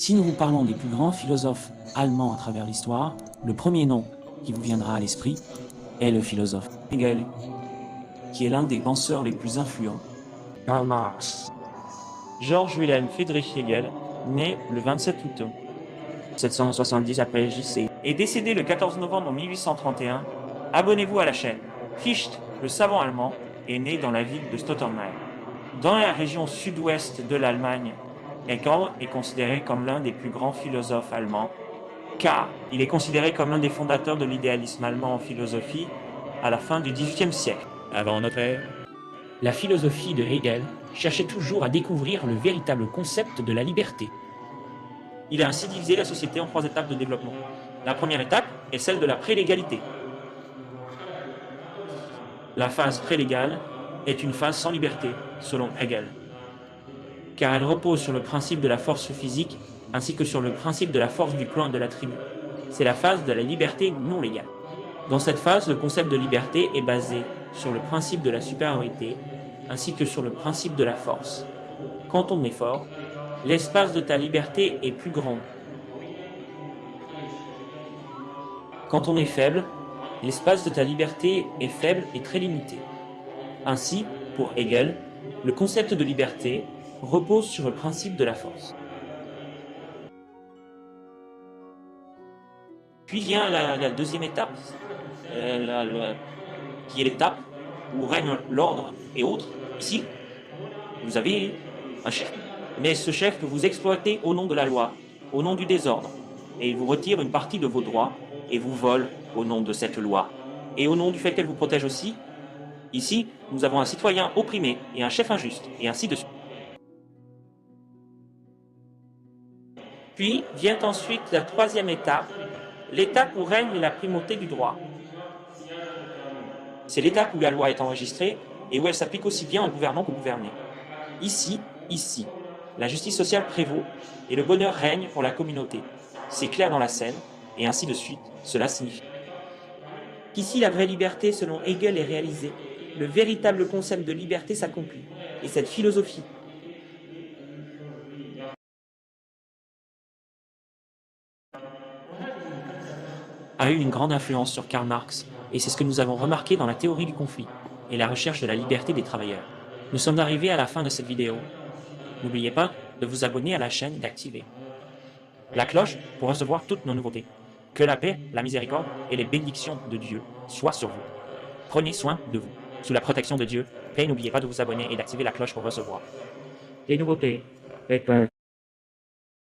Si nous vous parlons des plus grands philosophes allemands à travers l'histoire, le premier nom qui vous viendra à l'esprit est le philosophe Hegel, qui est l'un des penseurs les plus influents. Karl Marx. Georg Wilhelm Friedrich Hegel, né le 27 août 770 après JC, et décédé le 14 novembre 1831, abonnez-vous à la chaîne. Fichte, le savant allemand, est né dans la ville de Stottenheim. Dans la région sud-ouest de l'Allemagne, Hegel est considéré comme l'un des plus grands philosophes allemands, car il est considéré comme l'un des fondateurs de l'idéalisme allemand en philosophie à la fin du XVIIIe siècle. Avant notre ère. La philosophie de Hegel cherchait toujours à découvrir le véritable concept de la liberté. Il a ainsi divisé la société en 3 étapes de développement. La première étape est celle de la prélégalité. La phase prélégale est une phase sans liberté, selon Hegel, car elle repose sur le principe de la force physique ainsi que sur le principe de la force du clan et de la tribu. C'est la phase de la liberté non légale. Dans cette phase, le concept de liberté est basé sur le principe de la supériorité ainsi que sur le principe de la force. Quand on est fort, l'espace de ta liberté est plus grand. Quand on est faible, l'espace de ta liberté est faible et très limité. Ainsi, pour Hegel, le concept de liberté repose sur le principe de la force. Puis vient la deuxième étape, qui est l'étape où règne l'ordre et autres. Ici, vous avez un chef. Mais ce chef peut vous exploiter au nom de la loi, au nom du désordre, et il vous retire une partie de vos droits et vous vole au nom de cette loi. Et au nom du fait qu'elle vous protège aussi, ici, nous avons un citoyen opprimé et un chef injuste, et ainsi de suite. Puis vient ensuite la troisième étape, l'étape où règne la primauté du droit. C'est l'étape où la loi est enregistrée et où elle s'applique aussi bien aux gouvernants qu'aux gouvernés. Ici, la justice sociale prévaut et le bonheur règne pour la communauté. C'est clair dans la scène, et ainsi de suite, cela signifie qu'ici la vraie liberté selon Hegel est réalisée, le véritable concept de liberté s'accomplit, et cette philosophie a eu une grande influence sur Karl Marx, et c'est ce que nous avons remarqué dans la théorie du conflit et la recherche de la liberté des travailleurs. Nous sommes arrivés à la fin de cette vidéo. N'oubliez pas de vous abonner à la chaîne et d'activer la cloche pour recevoir toutes nos nouveautés. Que la paix, la miséricorde et les bénédictions de Dieu soient sur vous. Prenez soin de vous. Sous la protection de Dieu, et n'oubliez pas de vous abonner et d'activer la cloche pour recevoir les nouveautés.